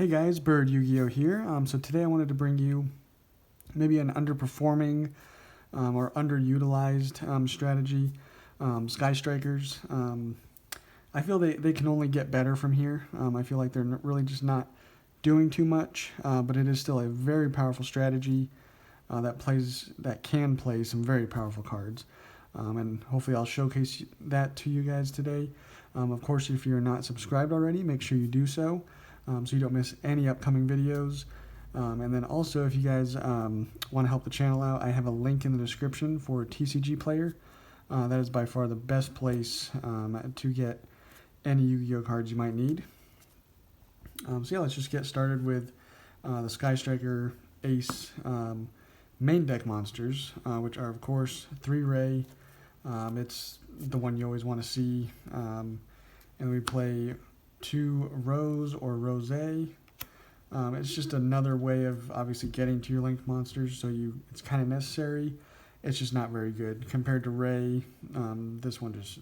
Hey guys, Bird Yugioh here. So today I wanted to bring you maybe an underperforming or underutilized strategy, Sky Strikers. I feel they can only get better from here. I feel like they're really just not doing too much, but it is still a very powerful strategy that can play some very powerful cards. And hopefully I'll showcase that to you guys today. Of course, if you're not subscribed already, make sure you do so. So you don't miss any upcoming videos. And then also, if you guys want to help the channel out, I have a link in the description for TCG Player. That is by far the best place to get any Yu-Gi-Oh cards you might need. So yeah, let's just get started with the Sky Striker Ace main deck monsters, which are of course 3-ray. It's the one you always want to see. And we play 2 Rose or Rose. It's just another way of obviously getting to your linked monsters, so it's kind of necessary. It's just not very good compared to Ray. This one just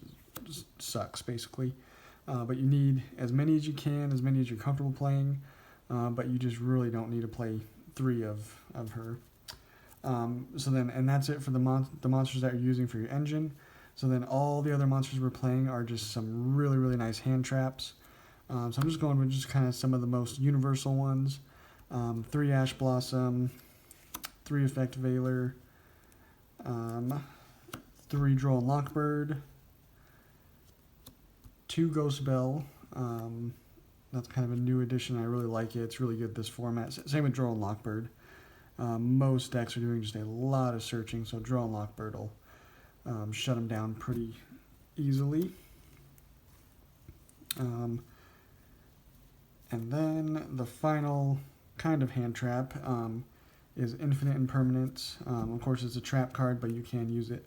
sucks basically. But you need as many as you can, as many as you're comfortable playing. But you just really don't need to play 3 of her. So then, and that's it for the monsters that you're using for your engine. So then all the other monsters we're playing are just some really nice hand traps. So I'm just going with just kind of some of the most universal ones. 3 Ash Blossom, 3 Effect Veiler, 3 Droll and Lockbird, 2 Ghost Bell. That's kind of a new addition. I really like it. It's really good this format. Same with Droll and Lockbird. Most decks are doing just a lot of searching, so Droll and Lockbird will shut them down pretty easily. And then the final kind of hand trap is Infinite Impermanence. Of course, it's a trap card, but you can use it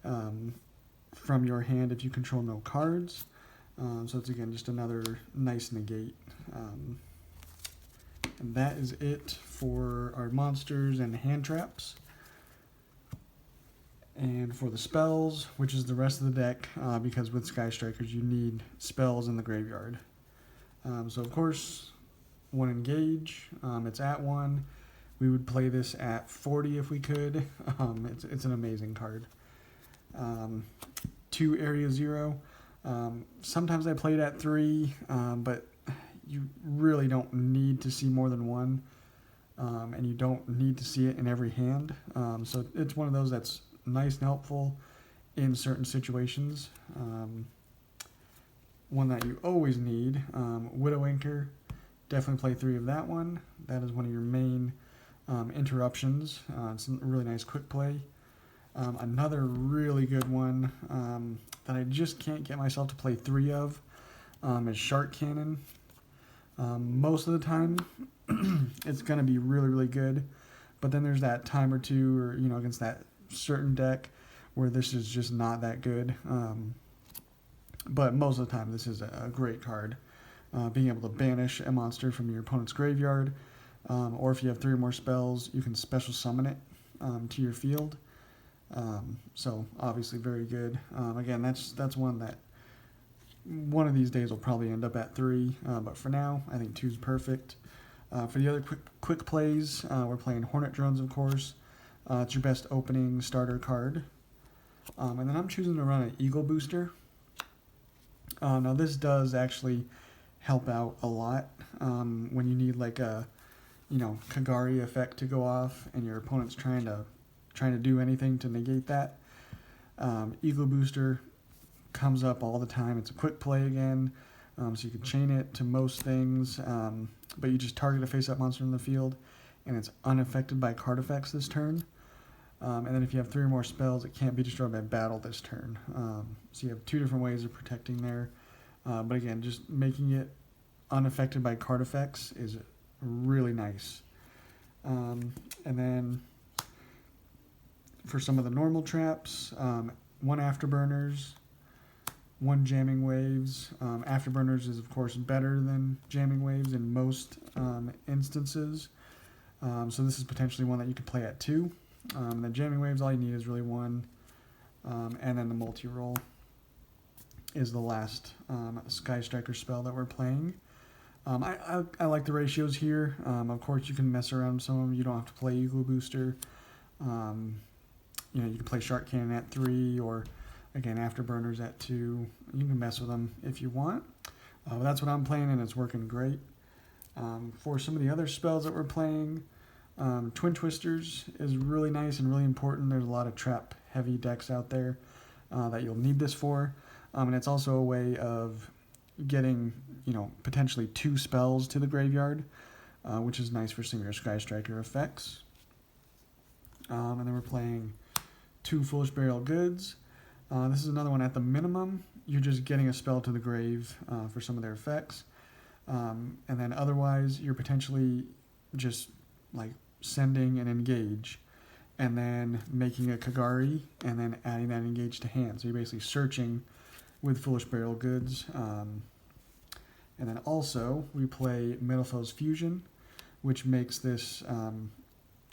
from your hand if you control no cards. So it's, again, just another nice negate. And that is it for our monsters and hand traps. And for the spells, which is the rest of the deck, because with Sky Strikers you need spells in the graveyard. So of course, 1 Engage, it's at 1. We would play this at 40 if we could. It's an amazing card. 2 Area 0. Sometimes I play it at 3, but you really don't need to see more than 1. And you don't need to see it in every hand. So it's one of those that's nice and helpful in certain situations. One that you always need, Widow Anchor. Definitely play 3 of that one. That is one of your main interruptions. It's a really nice quick play. Another really good one that I just can't get myself to play 3 of is Shark Cannon. Most of the time, it's going to be really good. But then there's that time or two, or against that certain deck where this is just not that good. But most of the time, this is a great card. Being able to banish a monster from your opponent's graveyard, or if you have 3 or more spells, you can special summon it to your field. So obviously very good. Again, that's one that one of these days will probably end up at 3, but for now, I think 2 is perfect. For the other quick plays, we're playing Hornet Drones, of course. It's your best opening starter card. And then I'm choosing to run an Eagle Booster. Now this does actually help out a lot when you need like a Kagari effect to go off and your opponent's trying to do anything to negate that. Eagle Booster comes up all the time. It's a quick play again, so you can chain it to most things, but you just target a face-up monster in the field and it's unaffected by card effects this turn. And then if you have 3 or more spells, it can't be destroyed by battle this turn. So you have 2 different ways of protecting there. But again, just making it unaffected by card effects is really nice. And then for some of the normal traps, 1 Afterburners, 1 Jamming Waves. Afterburners is, of course, better than Jamming Waves in most instances. So this is potentially one that you can play at 2. The Jamming Waves, all you need is really 1. And then the multi-roll is the last Sky Striker spell that we're playing. I like the ratios here. Of course, you can mess around with some of them. You don't have to play Yugioh Booster. You know, you can play Shark Cannon at 3, or again Afterburners at 2. You can mess with them if you want. But that's what I'm playing, and it's working great. For some of the other spells that we're playing, Twin Twisters is really nice and really important. There's a lot of trap heavy decks out there that you'll need this for, and it's also a way of getting, you know, potentially 2 spells to the graveyard, which is nice for some of your Sky Striker effects. And then we're playing 2 Foolish Burial Goods. This is another one at the minimum. You're just getting a spell to the grave for some of their effects. And then otherwise, you're potentially just like sending an engage and then making a Kagari and then adding that engage to hand. So you're basically searching with Foolish Burial Goods. And then also, we play Metalfoes Fusion, which makes this,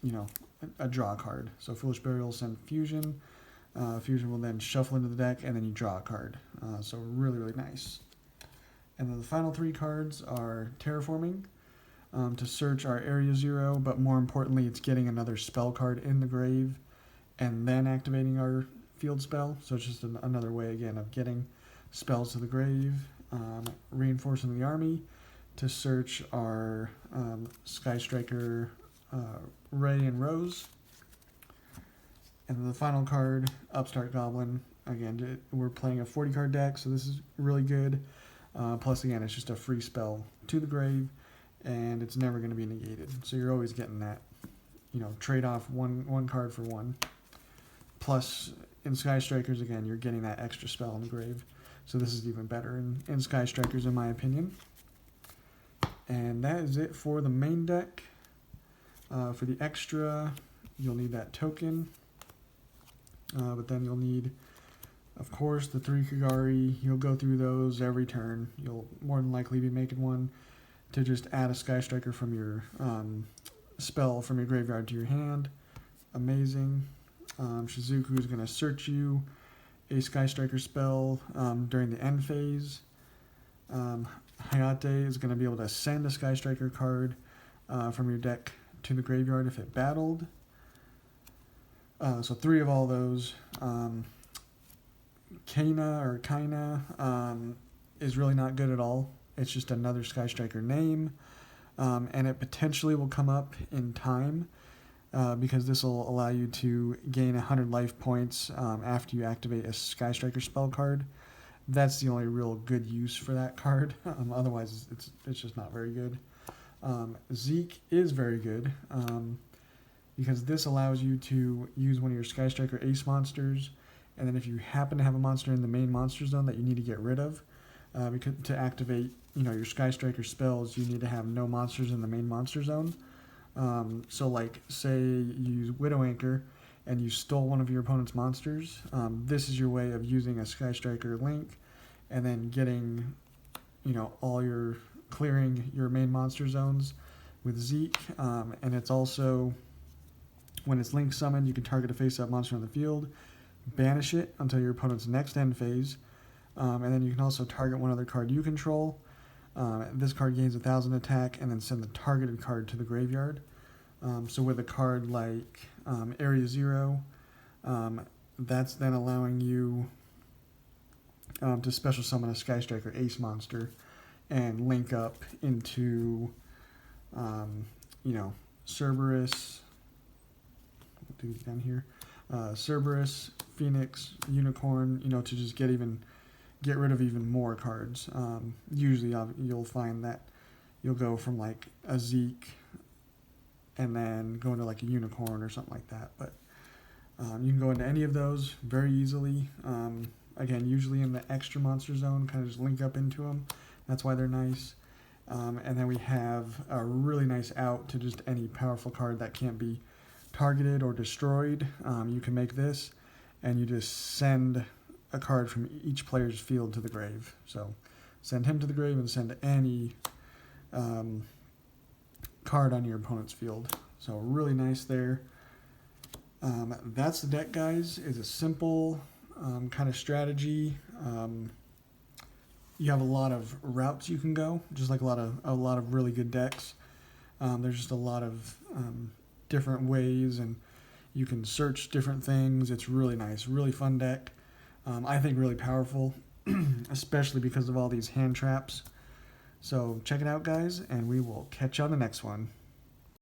you know, a draw card. So Foolish Burial will send Fusion. Fusion will then shuffle into the deck, and then you draw a card. So really, really nice. And then the final 3 cards are Terraforming, to search our Area 0, but more importantly, it's getting another spell card in the grave and then activating our field spell. So it's just another way, again, of getting spells to the grave. Reinforcing the Army to search our Sky Striker Ray and Rose. And then the final card, Upstart Goblin. Again, we're playing a 40-card deck, so this is really good. Plus, again, it's just a free spell to the grave, and it's never going to be negated. So you're always getting that, you know, trade off one card for one. Plus, in Sky Strikers, again, you're getting that extra spell in the grave. So this is even better in Sky Strikers, in my opinion. And that is it for the main deck. For the extra, you'll need that token. But then you'll need, of course, the 3 Kagari. You'll go through those every turn. You'll more than likely be making one to just add a Sky Striker from your spell from your graveyard to your hand. Amazing. Shizuku is going to search you a Sky Striker spell during the end phase. Hayate is going to be able to send a Sky Striker card from your deck to the graveyard if it battled. So 3 of all those. Kaina is really not good at all. It's just another Sky Striker name, and it potentially will come up in time because this will allow you to gain 100 life points after you activate a Sky Striker spell card. That's the only real good use for that card. Otherwise, it's just not very good. Zeke is very good because this allows you to use one of your Sky Striker Ace monsters, and then if you happen to have a monster in the main monster zone that you need to get rid of, because to activate, you know, your Sky Striker spells, you need to have no monsters in the main monster zone. So like, say you use Widow Anchor and you stole one of your opponent's monsters, this is your way of using a Sky Striker link and then getting, you know, clearing your main monster zones with Zeke. And it's also, when it's link summoned, you can target a face-up monster on the field, banish it until your opponent's next end phase, and then you can also target one other card you control. This card gains 1,000 attack, and then send the targeted card to the graveyard. So with a card like Area 0, that's then allowing you to special summon a Sky Striker Ace monster and link up into, you know, Cerberus. What do we down here? Cerberus, Phoenix, Unicorn, you know, to just get rid of even more cards. Usually you'll find that you'll go from like a Zeke and then go into like a Unicorn or something like that. But you can go into any of those very easily. Again, usually in the extra monster zone, kind of just link up into them. That's why they're nice. And then we have a really nice out to just any powerful card that can't be targeted or destroyed. You can make this, and you just send a card from each player's field to the grave. So send him to the grave and send any card on your opponent's field. So really nice there. That's the deck, guys. It's a simple kind of strategy. you have a lot of routes you can go, just like a lot of really good decks. There's just a lot of different ways, and you can search different things. It's really nice, really fun deck. I think really powerful, especially because of all these hand traps. So check it out, guys, and we will catch you on the next one.